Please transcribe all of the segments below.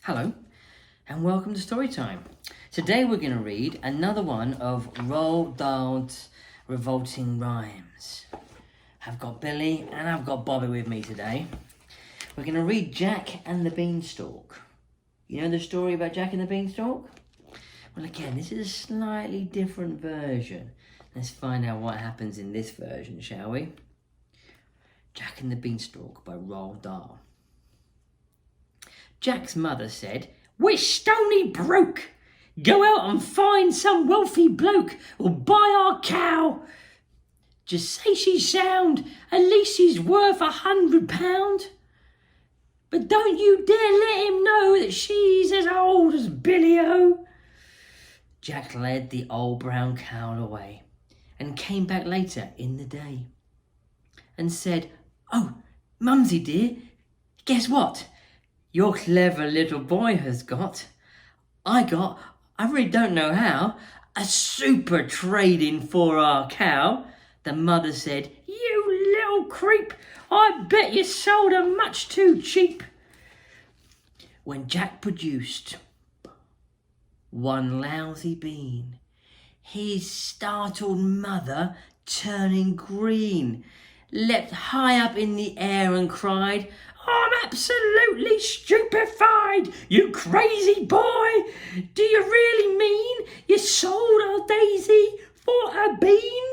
Hello and welcome to Storytime. Today we're going to read another one of Roald Dahl's revolting rhymes. I've got Billy and I've got Bobby with me today. We're going to read Jack and the Beanstalk. You know the story about Jack and the Beanstalk? Well, again, this is a slightly different version. Let's find out what happens in this version, shall we? Jack and the Beanstalk by Roald Dahl. Jack's mother said, "We're stony broke. Go out and find some wealthy bloke who'll buy our cow. Just say she's sound, at least she's worth £100. But don't you dare let him know that she's as old as Billy-O." Jack led the old brown cow away and came back later in the day and said, "Oh, Mumsy dear, guess what? Your clever little boy has got. I really don't know how, a super trade-in for our cow." The mother said, "You little creep, I bet you sold her much too cheap." When Jack produced one lousy bean, his startled mother, turning green, leapt high up in the air and cried, "I'm absolutely stupefied, you crazy boy! Do you really mean you sold our Daisy for a bean?"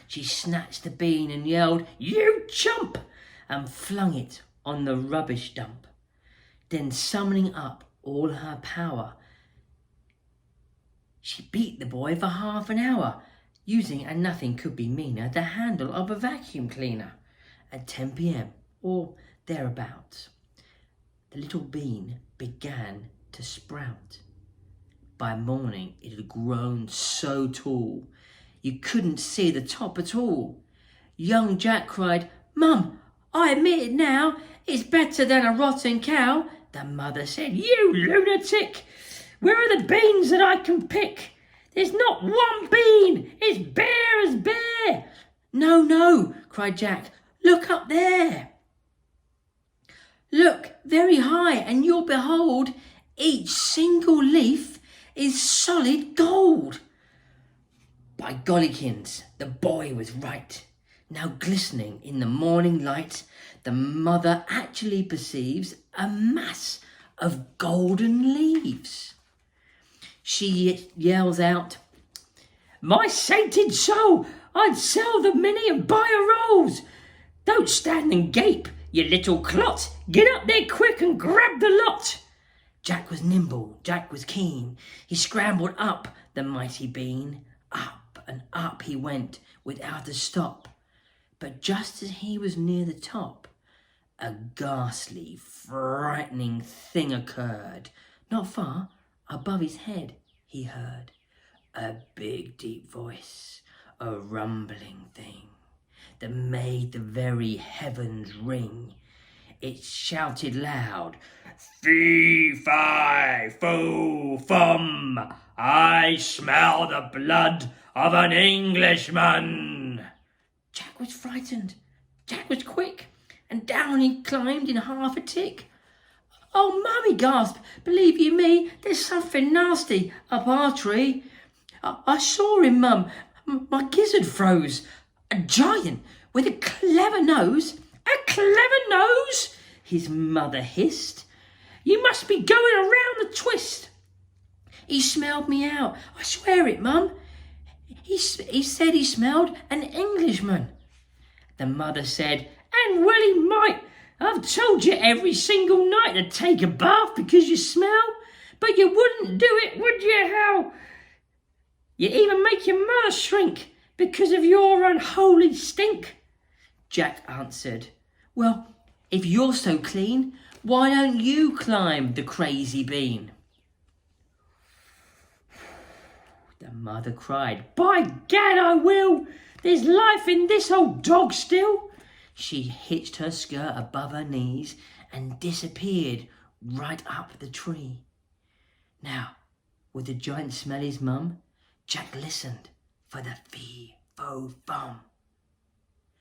She snatched the bean and yelled, "You chump!" and flung it on the rubbish dump. Then, summoning up all her power, she beat the boy for half an hour, using, and nothing could be meaner, the handle of a vacuum cleaner. At 10 p.m. or thereabouts, the little bean began to sprout. By morning it had grown so tall you couldn't see the top at all. Young Jack cried, "Mum, I admit it now, it's better than a rotten cow." The mother said, "You lunatic! Where are the beans that I can pick? There's not one bean, it's bare as bare." "No, no," cried Jack, "look up there. Look very high and you'll behold each single leaf is solid gold." By gollykins, the boy was right. Now glistening in the morning light, the mother actually perceives a mass of golden leaves. She yells out, "My sainted soul, I'd sell the many and buy a rose. Don't stand and gape, you little clot. Get up there quick and grab the lot." Jack was nimble, Jack was keen. He scrambled up the mighty bean. Up and up he went without a stop. But just as he was near the top, a ghastly, frightening thing occurred. Not far above his head he heard a big, deep voice, a rumbling thing that made the very heavens ring. It shouted loud, "Fee, fi, fo, fum, I smell the blood of an Englishman." Jack was frightened. Jack was quick, and down he climbed in half a tick. "Oh, Mum," he gasped, "believe you me, there's something nasty up our tree. I saw him, Mum. My gizzard froze. A giant with a clever nose." "A clever nose?" his mother hissed. "You must be going around the twist. He smelled me out. I swear it, Mum. He said he smelled an Englishman." The mother said, "And well he might. I've told you every single night to take a bath because you smell, but you wouldn't do it, would you? How? You even make your mother shrink because of your unholy stink." Jack answered, "Well, if you're so clean, why don't you climb the crazy bean?" The mother cried, "By gad, I will! There's life in this old dog still." She hitched her skirt above her knees and disappeared right up the tree. Now, would the giant smell his mum? Jack listened for the fee, fo, fum.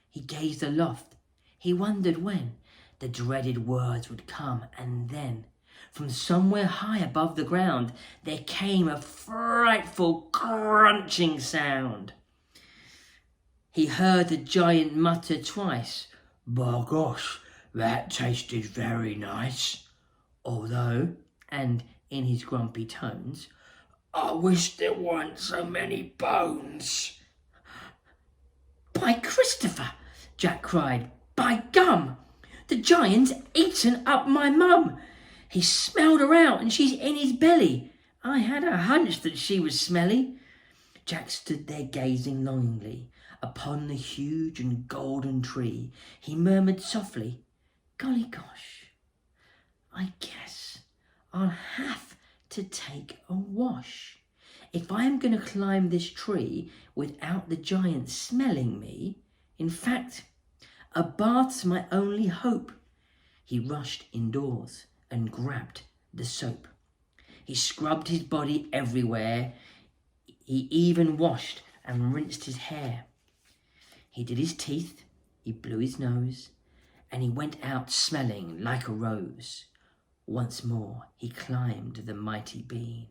He gazed aloft. He wondered when the dreaded words would come, and then From somewhere high above the ground, there came a frightful crunching sound. He heard the giant mutter twice, "By gosh, that tasted very nice." Although, and in his grumpy tones, "I wish there weren't so many bones." "By Christopher!" Jack cried. "By gum! The giant's eaten up my mum. He smelled her out and she's in his belly. I had a hunch that she was smelly." Jack stood there gazing longingly upon the huge and golden tree. He murmured softly, "Golly gosh, I guess I'll have to take a wash. If I am going to climb this tree without the giant smelling me, in fact, a bath's my only hope." He rushed indoors and grabbed the soap. He scrubbed his body everywhere. He even washed and rinsed his hair. He did his teeth, he blew his nose, and he went out smelling like a rose. Once more he climbed the mighty bean.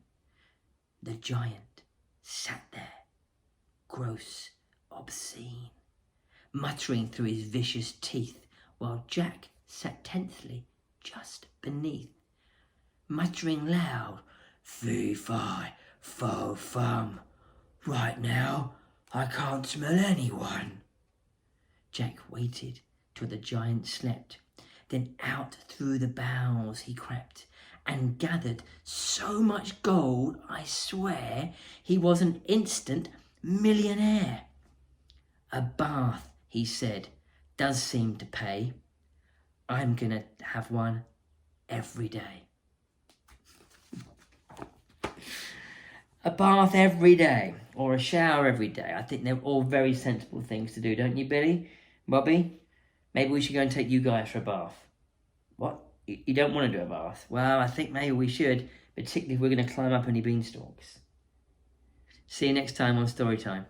The giant sat there, gross, obscene, muttering through his vicious teeth, while Jack sat tensely just beneath, muttering loud, "Fee-fi, fo-fum. Right now, I can't smell anyone." Jack waited till the giant slept. Then out through the boughs he crept and gathered so much gold, I swear he was an instant millionaire. "A bath," he said, "does seem to pay. I'm gonna have one every day." A bath every day, or a shower every day. I think they're all very sensible things to do, don't you, Billy? Bobby? Maybe we should go and take you guys for a bath. What? You don't want to do a bath? Well, I think maybe we should, particularly if we're going to climb up any beanstalks. See you next time on Storytime.